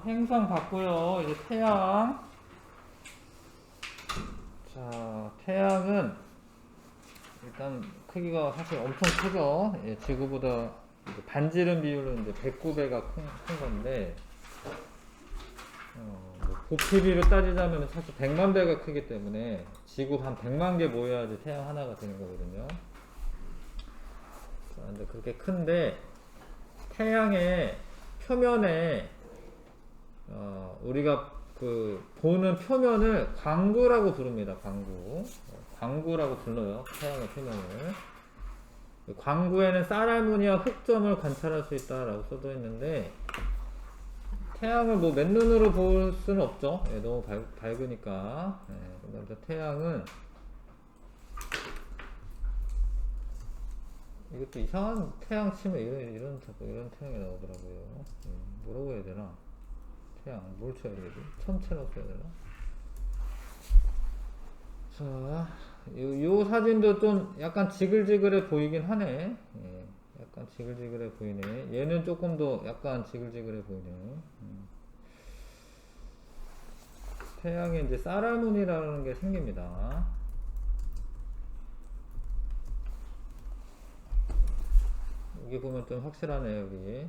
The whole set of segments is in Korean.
행성 봤고요. 이제 태양. 자, 태양은 일단 크기가 사실 엄청 크죠. 예, 지구보다 반지름 비율은 이제 109배가 큰 건데, 뭐 부피비로 따지자면 사실 100만 배가 크기 때문에 지구 한 100만 개 모여야지 태양 하나가 되는 거거든요. 자, 근데 그렇게 큰데 태양의 표면에 우리가 그 보는 표면을 광구라고 부릅니다. 광구라고 불러요. 태양의 표면을. 광구에는 쌀알무늬와 흑점을 관찰할 수 있다라고 써져 있는데, 태양을 뭐 맨눈으로 볼 수는 없죠. 예, 너무 밝으니까. 예, 그래서 태양은 이것도 이상한 태양 치면 자꾸 이런 태양이 나오더라고요. 뭐라고 해야 되나? 태양 뭘 쳐야 되지? 천체로 써야 되나? 자, 요 사진도 좀 약간 지글지글해 보이긴 하네. 예, 약간 지글지글해 보이네. 얘는 조금 더 약간 지글지글해 보이네. 태양에 이제 쌀알무늬라는 게 생깁니다. 여기 보면 좀 확실하네요, 여기.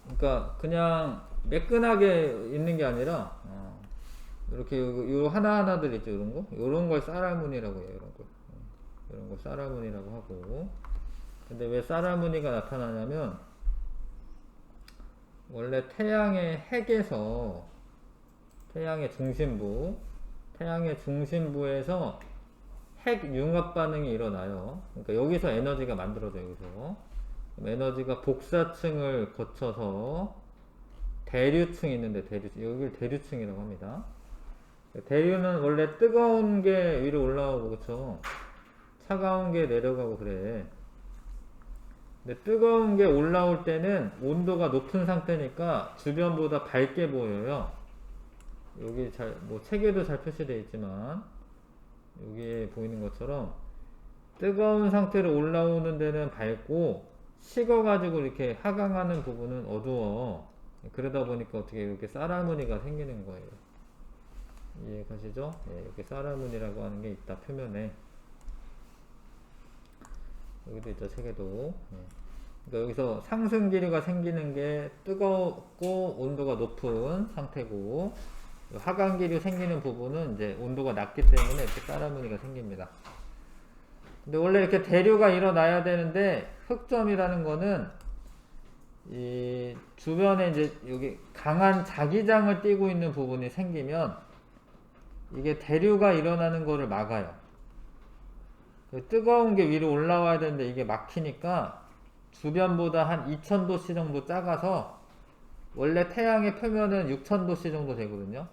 그러니까 그냥 매끈하게 있는 게 아니라 이렇게 요 하나하나들 있죠, 이런 걸 쌀알무늬라고 해요. 이런 걸 쌀알무늬라고 하고. 근데 왜 쌀알무늬가 나타나냐면, 원래 태양의 핵에서 태양의 중심부에서 핵 융합 반응이 일어나요. 그러니까 여기서 에너지가 만들어져요. 여기서 에너지가 복사층을 거쳐서 대류층이 있는데, 여기를 대류층이라고 합니다. 대류는 원래 뜨거운 게 위로 올라오고, 그쵸? 차가운 게 내려가고 그래. 근데 뜨거운 게 올라올 때는 온도가 높은 상태니까 주변보다 밝게 보여요. 여기 뭐 책에도 잘 표시되어 있지만, 여기에 보이는 것처럼 뜨거운 상태로 올라오는 데는 밝고, 식어가지고 이렇게 하강하는 부분은 어두워. 그러다 보니까 어떻게 이렇게 쌀알무늬가 생기는 거예요. 이해가시죠? 예, 이렇게 쌀알무늬라고 하는 게 있다, 표면에. 여기도 있죠, 책에도. 예. 그러니까 여기서 상승 기류가 생기는 게 뜨겁고 온도가 높은 상태고, 하강 기류 생기는 부분은 이제 온도가 낮기 때문에 이렇게 쌀알무늬가 생깁니다. 근데 원래 이렇게 대류가 일어나야 되는데, 흑점이라는 거는 이 주변에 이제 여기 강한 자기장을 띠고 있는 부분이 생기면 이게 대류가 일어나는 거를 막아요. 뜨거운 게 위로 올라와야 되는데 이게 막히니까 주변보다 한 2000도씨 정도 작아서, 원래 태양의 표면은 6000도씨 정도 되거든요.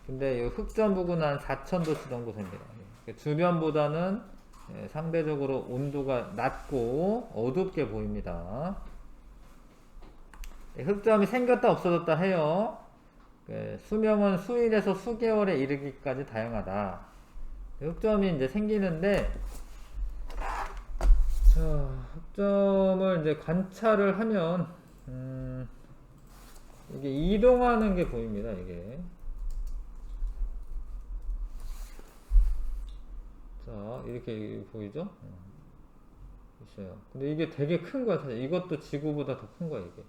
근데 이 흑점 부근은 한 4000도씨 정도 됩니다. 주변보다는 상대적으로 온도가 낮고 어둡게 보입니다. 흑점이 생겼다 없어졌다 해요. 수명은 수일에서 수개월에 이르기까지 다양하다. 흑점이 이제 생기는데, 자, 흑점을 이제 관찰을 하면 이게 이동하는 게 보입니다. 이게. 자, 이렇게 보이죠? 있어요. 근데 이게 되게 큰 거야, 사실. 이것도 지구보다 더 큰 거야, 이게.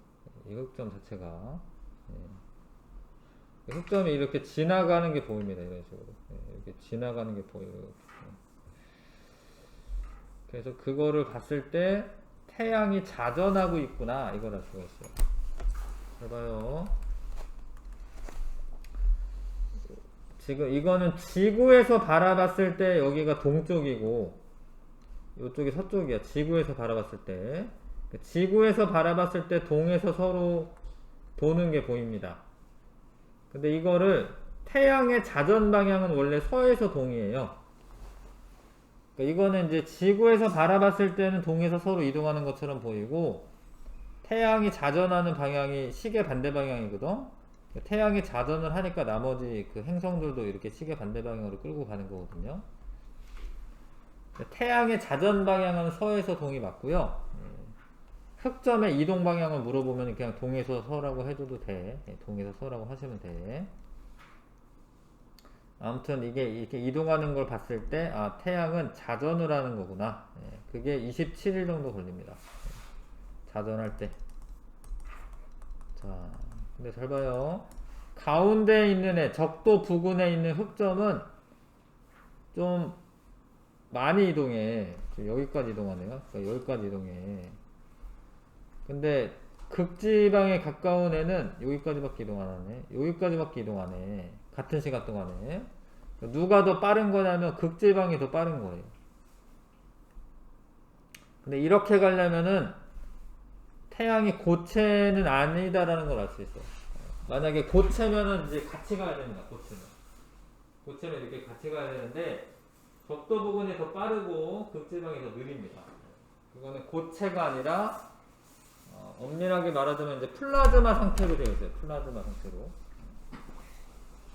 이 흑점 자체가. 흑점이 이렇게 지나가는 게 보입니다, 이런 식으로. 이렇게 지나가는 게 보여요. 그래서 그거를 봤을 때 태양이 자전하고 있구나, 이걸 알 수가 있어요. 봐봐요. 지금 이거는 지구에서 바라봤을 때 여기가 동쪽이고, 이쪽이 서쪽이야. 지구에서 바라봤을 때. 지구에서 바라봤을 때 동에서 서로 도는 게 보입니다. 근데 이거를 태양의 자전 방향은 원래 서에서 동이에요. 그러니까 이거는 이제 지구에서 바라봤을 때는 동에서 서로 이동하는 것처럼 보이고, 태양이 자전하는 방향이 시계 반대 방향이거든. 태양이 자전을 하니까 나머지 그 행성들도 이렇게 시계 반대 방향으로 끌고 가는 거거든요. 태양의 자전 방향은 서에서 동이 맞고요. 흑점의 이동 방향을 물어보면 그냥 동에서 서라고 해줘도 돼. 동에서 서라고 하시면 돼. 아무튼 이게 이렇게 이동하는 걸 봤을 때, 아, 태양은 자전을 하는 거구나. 그게 27일 정도 걸립니다. 자전할 때. 자, 근데 잘 봐요. 가운데 있는 애, 적도 부근에 있는 흑점은 좀 많이 이동해. 여기까지 이동하네요. 그러니까 여기까지 이동해. 근데 극지방에 가까운 애는 여기까지밖에 이동 안 하네. 여기까지밖에 이동 안 해. 같은 시간 동안에. 누가 더 빠른 거냐면 극지방이 더 빠른 거예요. 근데 이렇게 가려면은 태양이 고체는 아니다라는 걸 알 수 있어. 만약에 고체면은 이제 같이 가야 됩니다. 고체면 이렇게 같이 가야 되는데 적도 부분이 더 빠르고 극지방이 더 느립니다. 그거는 고체가 아니라 엄밀하게 말하자면 이제 플라즈마 상태로 되어 있어요. 플라즈마 상태로.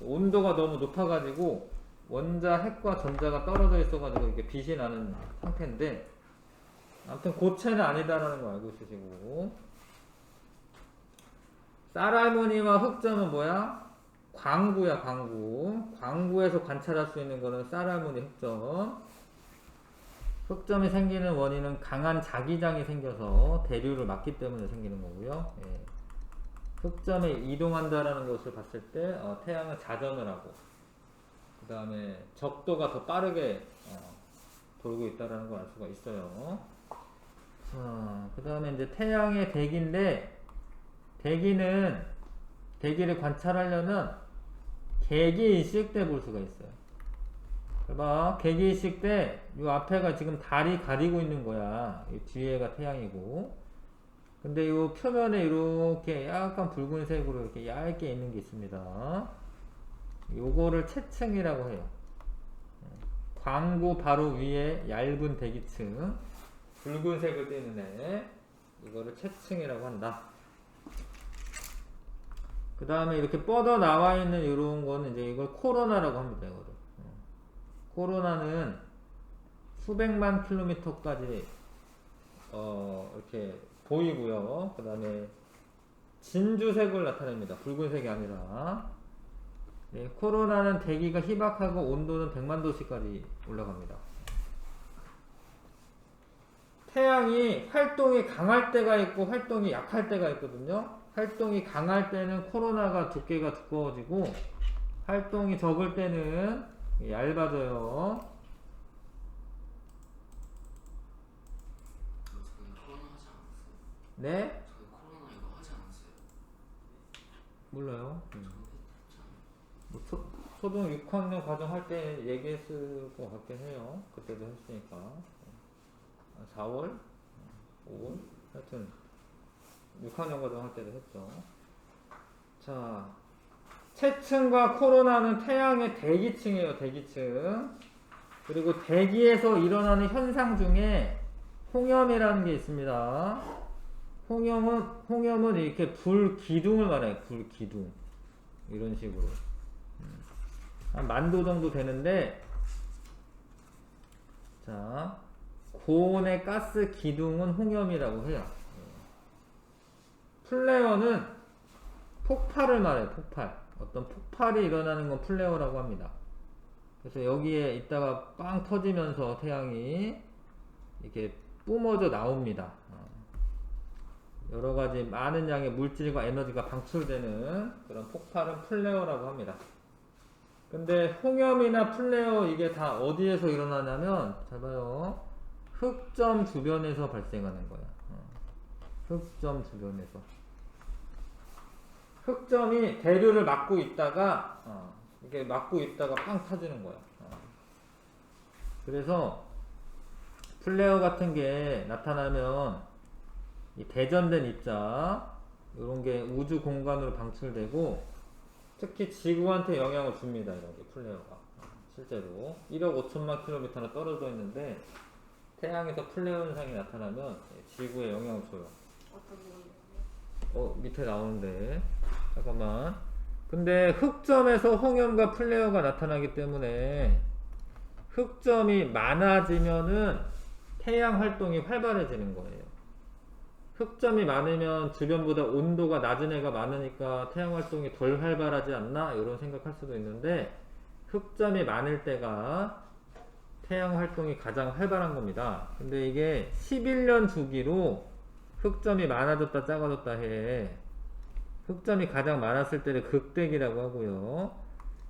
온도가 너무 높아가지고 원자 핵과 전자가 떨어져 있어가지고 이렇게 빛이 나는 상태인데, 아무튼 고체는 아니다라는 거 알고 있으시고. 쌀할머니와 흑점은 뭐야? 광구야, 광구. 광구에서 관찰할 수 있는 거는 쌀할머니, 흑점. 흑점이 생기는 원인은 강한 자기장이 생겨서 대류를 막기 때문에 생기는 거고요. 예. 흑점이 이동한다라는 것을 봤을 때 태양은 자전을 하고, 그 다음에 적도가 더 빠르게 돌고 있다라는 걸 알 수가 있어요. 그 다음에 이제 태양의 대기인데, 대기를 관찰하려면 개기일식 때 볼 수가 있어요. 봐, 개기일식 때 이 앞에가 지금 달이 가리고 있는 거야. 이 뒤에가 태양이고, 근데 이 표면에 이렇게 약간 붉은색으로 이렇게 얇게 있는 게 있습니다. 요거를 채층이라고 해요. 광구 바로 위에 얇은 대기층, 붉은색을 띠는 애, 이거를 채층이라고 한다. 그 다음에 이렇게 뻗어 나와 있는 이런 거는 이제 이걸 코로나라고 합니다. 이거를. 코로나는 수백만 킬로미터까지 이렇게 보이고요. 그 다음에 진주색을 나타냅니다. 붉은색이 아니라. 네, 코로나는 대기가 희박하고 온도는 100만 도씨까지 올라갑니다. 태양이 활동이 강할 때가 있고 활동이 약할 때가 있거든요. 활동이 강할 때는 코로나가 두께가 두꺼워지고, 활동이 적을 때는 얇아져요. 네? 저희 코로나 이거 하지 않았어요? 몰라요. 뭐 초등 6학년 과정 할 때 얘기했을 것 같긴 해요. 그때도 했으니까. 4월? 5월? 하여튼 6학년 과정 할 때도 했죠. 자, 채층과 코로나는 태양의 대기층이에요. 대기층. 그리고 대기에서 일어나는 현상 중에 홍염이라는 게 있습니다. 홍염은 이렇게 불기둥을 말해요. 불기둥. 이런 식으로. 한 10,000도 정도 되는데, 자, 고온의 가스 기둥은 홍염이라고 해요. 플레어는 폭발을 말해요. 폭발. 어떤 폭발이 일어나는 건 플레어라고 합니다. 그래서 여기에 있다가 빵 터지면서 태양이 이렇게 뿜어져 나옵니다. 여러가지 많은 양의 물질과 에너지가 방출되는 그런 폭발은 플레어라고 합니다. 근데 홍염이나 플레어 이게 다 어디에서 일어나냐면, 잘 봐요. 흑점 주변에서 발생하는 거야. 흑점 주변에서. 흑점이 대류를 막고 있다가 이게 막고 있다가 빵 터지는 거야. 그래서 플레어 같은 게 나타나면 이 대전된 입자 이런 게 우주 공간으로 방출되고, 특히 지구한테 영향을 줍니다. 이렇게 플레어가 실제로 1억 5천만 킬로미터나 떨어져 있는데 태양에서 플레어 현상이 나타나면 지구에 영향을 줘요. 밑에 나오는데 잠깐만. 근데 흑점에서 홍염과 플레어가 나타나기 때문에 흑점이 많아지면은 태양 활동이 활발해지는 거예요. 흑점이 많으면 주변보다 온도가 낮은 애가 많으니까 태양 활동이 덜 활발하지 않나? 이런 생각할 수도 있는데, 흑점이 많을 때가 태양 활동이 가장 활발한 겁니다. 근데 이게 11년 주기로 흑점이 많아졌다 작아졌다 해. 흑점이 가장 많았을 때를 극대기라고 하고요.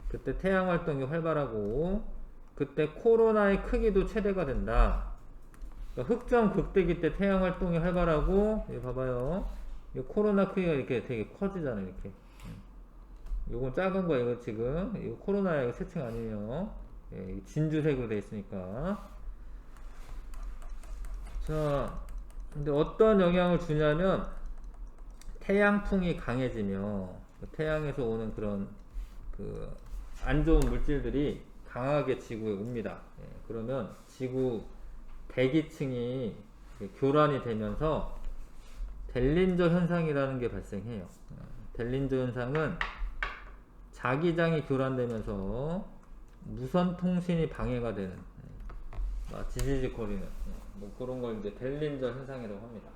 그때 태양 활동이 활발하고, 그때 코로나의 크기도 최대가 된다. 그러니까 흑점 극대기 때 태양 활동이 활발하고, 여기 봐봐요. 이 코로나 크기가 이렇게 되게 커지잖아요, 이렇게. 요건 작은 거야, 이거 지금. 이거 코로나야, 이거 세층 아니에요. 예, 진주색으로 되어 있으니까. 자, 근데 어떤 영향을 주냐면, 태양풍이 강해지며, 태양에서 오는 그런, 안 좋은 물질들이 강하게 지구에 옵니다. 예, 그러면 지구 대기층이 교란이 되면서 델린저 현상이라는 게 발생해요. 델린저 현상은 자기장이 교란되면서 무선 통신이 방해가 되는, 지지직거리는, 뭐 그런 걸 이제 델린저 현상이라고 합니다.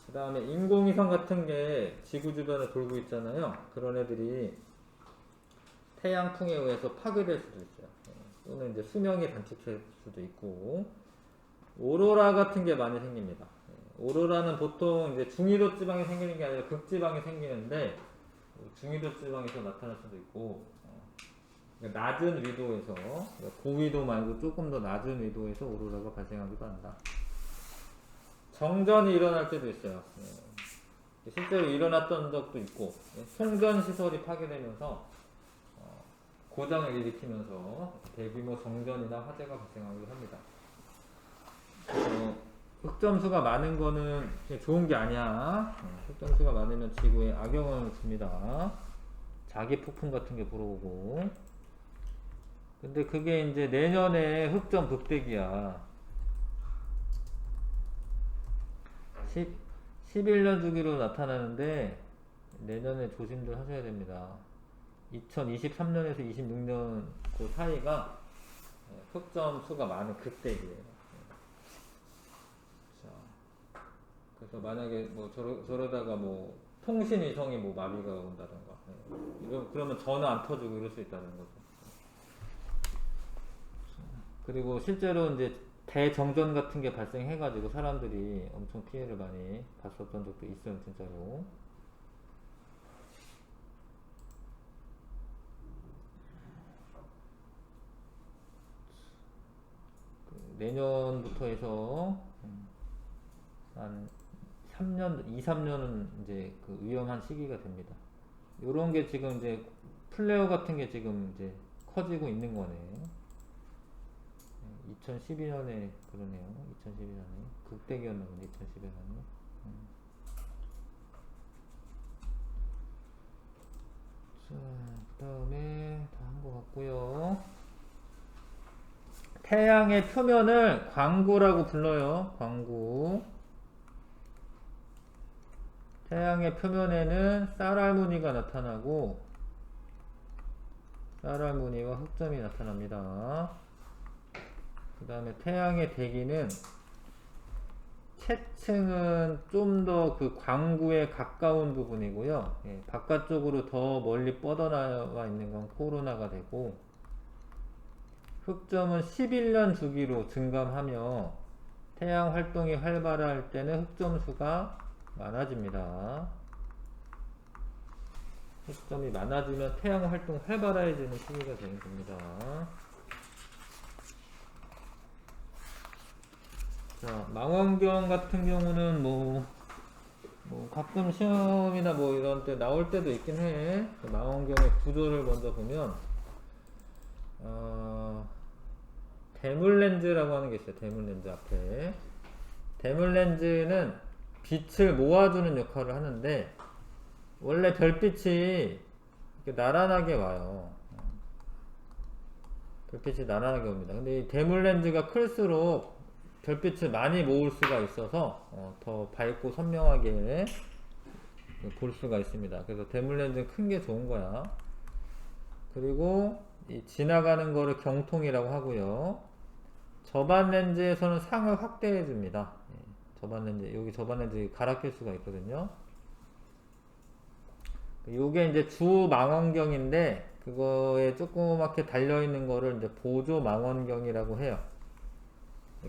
그 다음에 인공위성 같은 게 지구 주변에 돌고 있잖아요. 그런 애들이 태양풍에 의해서 파괴될 수도 있어요. 또는 이제 수명이 단축될 수도 있고, 오로라 같은 게 많이 생깁니다. 오로라는 보통 이제 중위도 지방에 생기는 게 아니라 극지방에 생기는데, 중위도 지방에서 나타날 수도 있고, 그러니까 낮은 위도에서, 그러니까 고위도 말고 조금 더 낮은 위도에서 오로라가 발생하기도 한다. 정전이 일어날 때도 있어요. 실제로 일어났던 적도 있고, 송전 시설이 파괴되면서 고장을 일으키면서 대규모 정전이나 화재가 발생하기도 합니다. 흑점수가 많은 거는 좋은 게 아니야. 흑점수가 많으면 지구에 악영향을 줍니다. 자기 폭풍 같은 게 불어오고. 근데 그게 이제 내년에 흑점 극대기야. 11년 주기로 나타나는데 내년에 조심들 하셔야 됩니다. 2023년에서 26년 그 사이가 흑점 수가 많은 극대기예요. 자, 그래서 만약에 뭐 저러다가 뭐 통신 위성이 뭐 마비가 온다던가, 그러면 전화 안 터지고 이럴 수 있다는 거죠. 그리고 실제로 이제 대정전 같은 게 발생해가지고 사람들이 엄청 피해를 많이 봤었던 적도 있어요, 진짜로. 내년부터 해서 한 3년, 2, 3년은 이제 그 위험한 시기가 됩니다. 요런 게 지금 이제 플레어 같은 게 지금 이제 커지고 있는 거네. 2012년에 그러네요. 2012년에 극대기였나 보네. 2012년에. 자, 그 다음에 다 한 것 같고요. 태양의 표면을 광구라고 불러요. 광구. 태양의 표면에는 쌀알무늬가 나타나고, 쌀알무늬와 흑점이 나타납니다. 그 다음에 태양의 대기는 채층은 좀 더 그 광구에 가까운 부분이고요. 바깥쪽으로 더 멀리 뻗어나와 있는 건 코로나가 되고, 흑점은 11년 주기로 증감하며 태양 활동이 활발할 때는 흑점 수가 많아집니다. 흑점이 많아지면 태양 활동 활발해지는 시기가 되는 겁니다. 자, 망원경 같은 경우는 뭐 가끔 시험이나 뭐 이런 때 나올 때도 있긴 해. 망원경의 구조를 먼저 보면, 대물 렌즈라고 하는 게 있어요. 대물 렌즈 앞에. 대물 렌즈는 빛을 모아주는 역할을 하는데, 원래 별빛이 이렇게 나란하게 와요. 별빛이 나란하게 옵니다. 근데 이 대물 렌즈가 클수록 별빛을 많이 모을 수가 있어서 더 밝고 선명하게 볼 수가 있습니다. 그래서 대물 렌즈는 큰 게 좋은 거야. 그리고 이 지나가는 거를 경통이라고 하고요. 저반 렌즈에서는 상을 확대해 줍니다. 저반렌즈, 여기 저반렌즈 갈아 낄 수가 있거든요. 요게 이제 주 망원경인데, 그거에 조그맣게 달려있는 거를 이제 보조 망원경이라고 해요.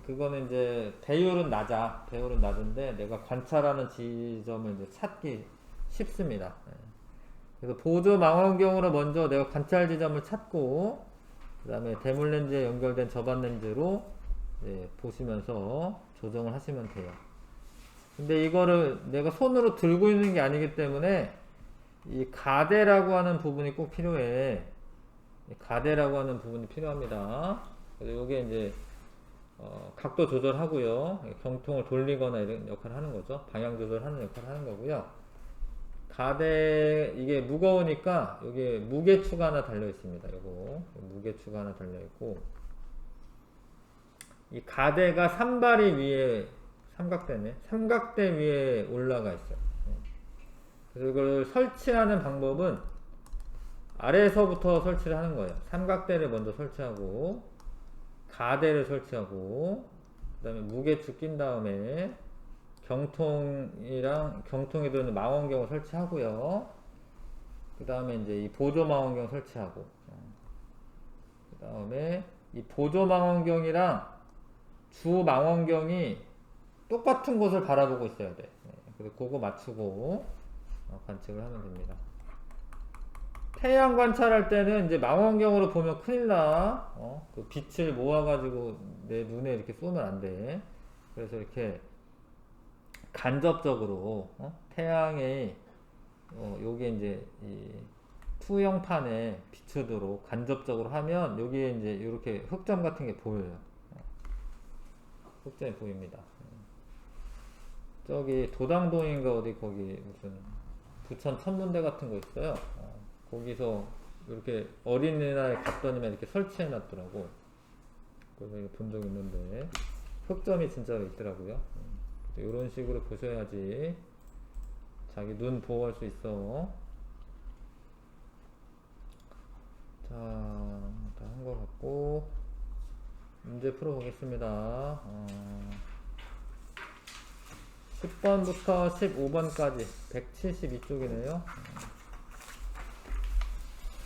그거는 이제 배율은 낮아. 배율은 낮은데, 내가 관찰하는 지점을 이제 찾기 쉽습니다. 그래서 보조 망원경으로 먼저 내가 관찰 지점을 찾고, 그 다음에 대물 렌즈에 연결된 저반 렌즈로 보시면서 조정을 하시면 돼요. 근데 이거를 내가 손으로 들고 있는 게 아니기 때문에 이 가대라고 하는 부분이 꼭 필요해. 가대라고 하는 부분이 필요합니다. 그래서 이게 이제 각도 조절하고요. 경통을 돌리거나 이런 역할을 하는 거죠. 방향 조절하는 역할을 하는 거고요. 가대, 이게 무거우니까 여기에 무게추가 하나 달려 있습니다. 요거 무게추가 하나 달려 있고, 이 가대가 삼발이 위에, 삼각대네, 삼각대 위에 올라가 있어요. 그래서 이걸 설치하는 방법은 아래에서부터 설치를 하는 거예요. 삼각대를 먼저 설치하고, 가대를 설치하고, 그 다음에 무게추 낀 다음에 경통에 들어있는 망원경을 설치하고요. 그 다음에 이제 이 보조 망원경 설치하고, 그 다음에 이 보조 망원경이랑 주 망원경이 똑같은 곳을 바라보고 있어야 돼. 그래서 그거 맞추고 관측을 하면 됩니다. 태양 관찰할 때는 이제 망원경으로 보면 큰일 나. 그 빛을 모아가지고 내 눈에 이렇게 쏘면 안 돼. 그래서 이렇게 간접적으로 태양의 요게 이제 이 투영판에 비추도록 간접적으로 하면 여기에 이제 이렇게 흑점 같은 게 보여요. 흑점이 보입니다. 저기 도당동인가 어디 거기 무슨 부천 천문대 같은 거 있어요. 거기서 이렇게 어린이날에 갔더니만 이렇게 설치해 놨더라고. 그래서 본 적 있는데 흑점이 진짜로 있더라고요. 이런 식으로 보셔야지 자기 눈 보호할 수 있어. 자, 다 한 것 같고 문제 풀어보겠습니다. 10번부터 15번까지 172쪽이네요.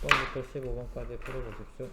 10번부터 15번까지 풀어보십시오.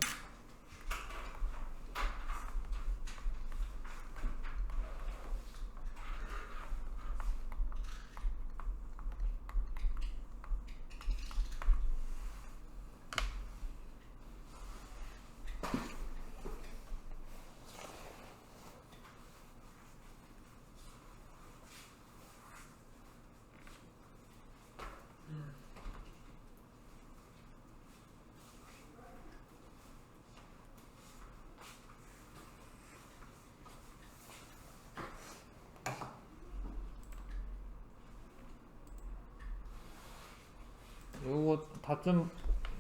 요거 다 좀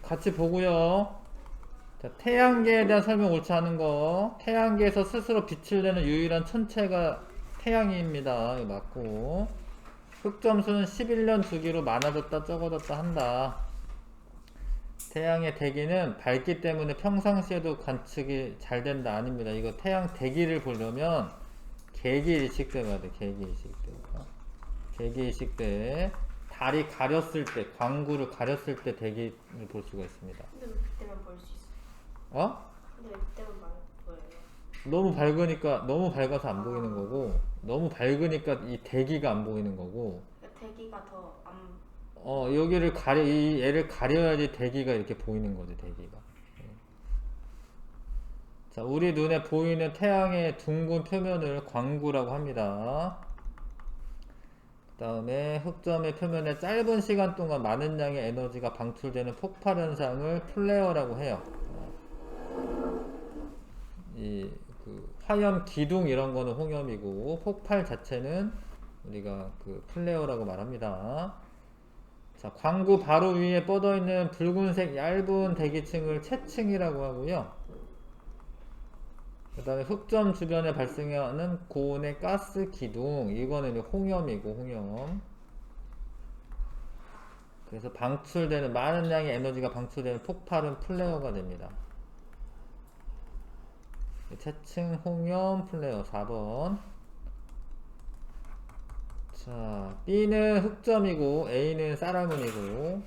같이 보고요. 자, 태양계에 대한 설명 옳지 않은 거. 태양계에서 스스로 빛을 내는 유일한 천체가 태양입니다. 이거 맞고. 흑점수는 11년 주기로 많아졌다 적어졌다 한다. 태양의 대기는 밝기 때문에 평상시에도 관측이 잘 된다. 아닙니다. 이거 태양 대기를 보려면 계기일식 때 봐야 돼. 계기일식 때. 계기일식 때. 달이 가렸을 때, 광구를 가렸을 때 대기를 볼 수가 있습니다. 근데 왜 그때만 볼 수 있어요? 근데 왜 그때만 보여요? 너무 밝아서 안 보이는 거고, 너무 밝으니까 이 대기가 안 보이는 거고, 그러니까 대기가 더 안... 여기를 이 얘를 가려야지 대기가 이렇게 보이는 거지, 대기가. 자, 우리 눈에 보이는 태양의 둥근 표면을 광구라고 합니다. 그 다음에 흑점의 표면에 짧은 시간 동안 많은 양의 에너지가 방출되는 폭발 현상을 플레어라고 해요. 그 화염 기둥 이런 거는 홍염이고, 폭발 자체는 우리가 그 플레어라고 말합니다. 자, 광구 바로 위에 뻗어 있는 붉은색 얇은 대기층을 채층이라고 하고요. 그 다음에 흑점 주변에 발생하는 고온의 가스 기둥, 이거는 홍염이고, 홍염. 그래서 방출되는 많은 양의 에너지가 방출되는 폭발은 플레어가 됩니다. 채층, 홍염, 플레어 4번. 자, B는 흑점이고 A는 쌀화문이고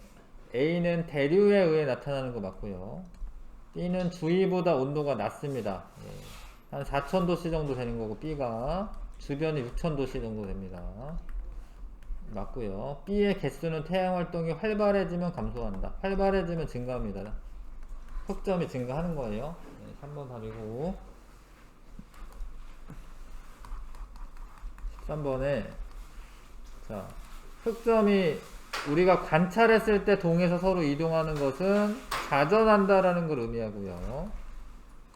A는 대류에 의해 나타나는 거 맞고요. B는 주위보다 온도가 낮습니다. 예. 한 4,000도씨 정도 되는 거고 B가 주변이 6,000도씨 정도 됩니다. 맞고요. B의 개수는 태양 활동이 활발해지면 감소한다. 활발해지면 증가합니다. 흑점이 증가하는 거예요. 네, 3번 답이고 13번에 자, 흑점이 우리가 관찰했을 때 동에서 서로 이동하는 것은 자전한다라는 걸 의미하고요.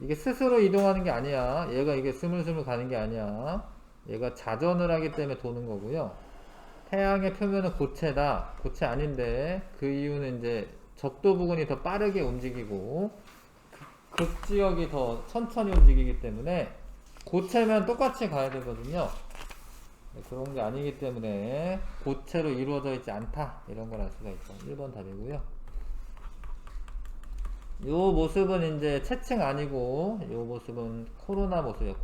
이게 스스로 이동하는 게 아니야. 얘가 이게 스물스물 가는 게 아니야. 얘가 자전을 하기 때문에 도는 거고요. 태양의 표면은 고체다. 고체 아닌데 그 이유는 이제 적도 부근이 더 빠르게 움직이고 극지역이 더 천천히 움직이기 때문에 고체면 똑같이 가야 되거든요. 그런 게 아니기 때문에 고체로 이루어져 있지 않다. 이런 걸 알 수가 있죠. 1번 답이고요. 요 모습은 이제 채층 아니고 요 모습은 코로나 모습이에요.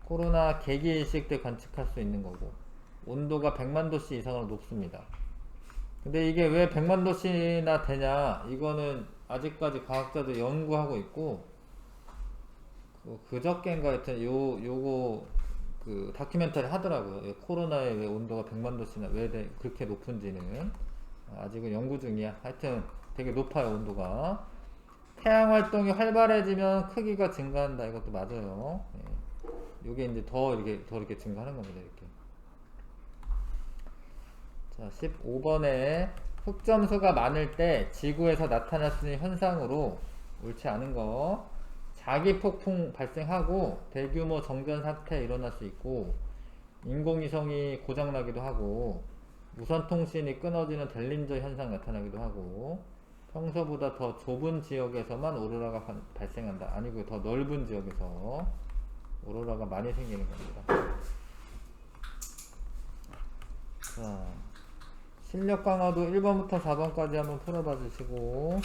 코로나 개기일식 때 관측할 수 있는 거고 온도가 100만 도씨 이상으로 높습니다. 근데 이게 왜 100만 도씨나 되냐, 이거는 아직까지 과학자들 연구하고 있고 그저께인가 하여튼 요거 그 다큐멘터리 하더라고요. 코로나의 왜 온도가 100만 도씨나 왜 그렇게 높은지는 아직은 연구 중이야. 하여튼 되게 높아요, 온도가. 태양 활동이 활발해지면 크기가 증가한다. 이것도 맞아요. 예. 요게 이제 더 이렇게 증가하는 겁니다. 이렇게. 자, 15번에 흑점수가 많을 때 지구에서 나타날 수 있는 현상으로 옳지 않은 거. 자기 폭풍 발생하고 대규모 정전 사태 일어날 수 있고 인공위성이 고장나기도 하고 무선 통신이 끊어지는 델린저 현상 나타나기도 하고 평소보다 더 좁은 지역에서만 오로라가 발생한다. 아니고 더 넓은 지역에서 오로라가 많이 생기는 겁니다. 자, 실력 강화도 1번부터 4번까지 한번 풀어봐 주시고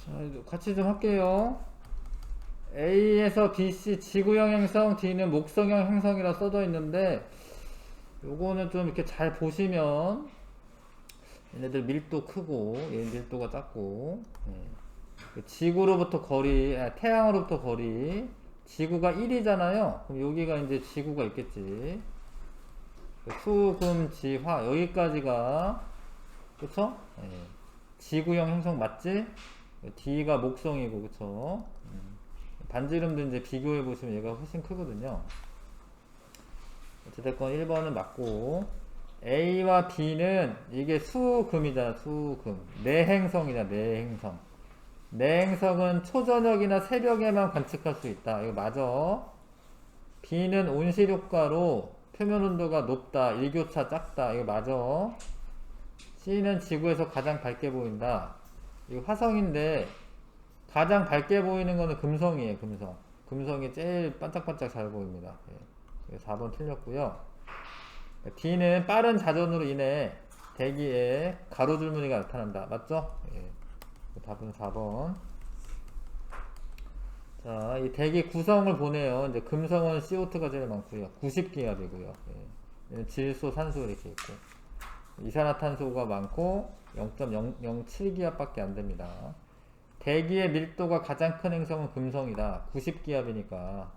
자, 같이 좀 할게요. A에서 BC 지구형 행성, D는 목성형 행성이라 써져 있는데 요거는 좀 이렇게 잘 보시면 얘네들 밀도 크고 얘 밀도가 작고 지구로부터 거리, 태양으로부터 거리, 지구가 1이잖아요. 그럼 여기가 이제 지구가 있겠지. 수, 금, 지, 화 여기까지가 그쵸? 예. 지구형 행성 맞지? D가 목성이고 그쵸? 반지름도 이제 비교해 보시면 얘가 훨씬 크거든요. 어쨌든 1번은 맞고 A와 B는 이게 수금이잖아. 수금 내행성이다. 내행성. 내행성은 초저녁이나 새벽에만 관측할 수 있다. 이거 맞아. B는 온실효과로 표면 온도가 높다. 일교차 작다. 이거 맞아. C는 지구에서 가장 밝게 보인다. 이거 화성인데 가장 밝게 보이는 거는 금성이에요. 금성. 금성이 제일 반짝반짝 잘 보입니다. 예. 4번 틀렸고요. D는 빠른 자전으로 인해 대기에 가로줄무늬가 나타난다. 맞죠? 예. 답은 4번. 자, 이 대기 구성을 보내요. 이제 금성은 CO2가 제일 많고요. 90기압이고요. 예. 질소, 산소 이렇게 있고. 이산화탄소가 많고 0.007기압밖에 안 됩니다. 대기의 밀도가 가장 큰 행성은 금성이다. 90기압이니까.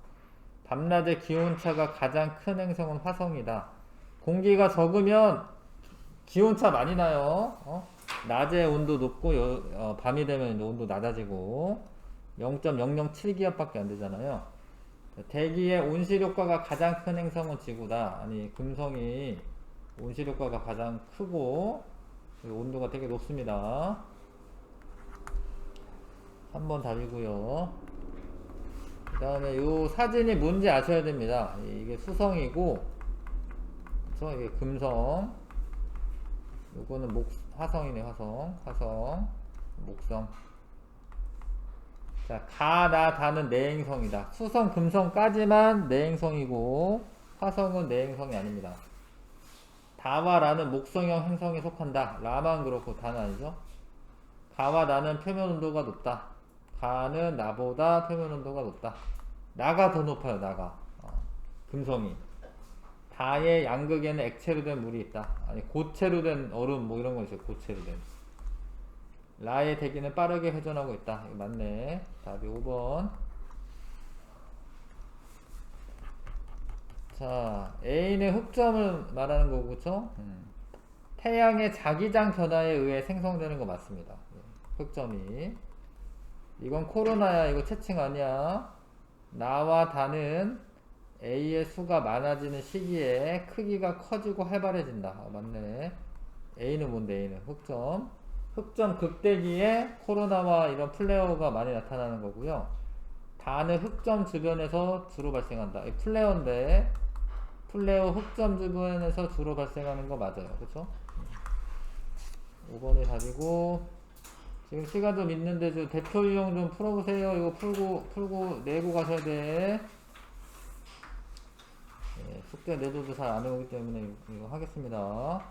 밤낮의 기온차가 가장 큰 행성은 화성이다. 공기가 적으면 기온차 많이 나요. 낮에 온도 높고 밤이 되면 온도 낮아지고 0.007기압밖에 안 되잖아요. 대기의 온실효과가 가장 큰 행성은 지구다. 아니 금성이 온실효과가 가장 크고 온도가 되게 높습니다. 3번 답이고요. 그 다음에 요 사진이 뭔지 아셔야 됩니다. 이게 수성이고 그쵸? 이게 금성, 요거는 화성이네. 화성, 목성. 자, 가, 나, 다는 내행성이다. 수성, 금성까지만 내행성이고 화성은 내행성이 아닙니다. 다와 라는 목성형 행성에 속한다. 라만 그렇고 다는 아니죠. 가와 나는 표면 온도가 높다. 가는 나보다 표면 온도가 높다. 나가 더 높아요. 나가. 금성이. 다의 양극에는 액체로 된 물이 있다. 아니 고체로 된 얼음 뭐 이런 거 있어요. 고체로 된. 라의 대기는 빠르게 회전하고 있다. 이거 맞네. 답이 5번. 자, A는 흑점을 말하는 거고, 그쵸? 태양의 자기장 변화에 의해 생성되는 거 맞습니다. 흑점이. 이건 코로나야. 이거 채칭 아니야. 나와 다는 A의 수가 많아지는 시기에 크기가 커지고 활발해진다. 맞네. A는 뭔데? A는 흑점. 흑점 극대기에 코로나와 이런 플레어가 많이 나타나는 거고요. 다는 흑점 주변에서 주로 발생한다. 플레어인데 플레어 흑점 주변에서 주로 발생하는 거 맞아요. 그쵸? 5번이 답이고 지금 시간 좀 있는데 좀 대표 유형 좀 풀어보세요. 이거 풀고 내고 가셔야 돼. 숙제 내도도 잘 안 해오기 때문에 이거 하겠습니다.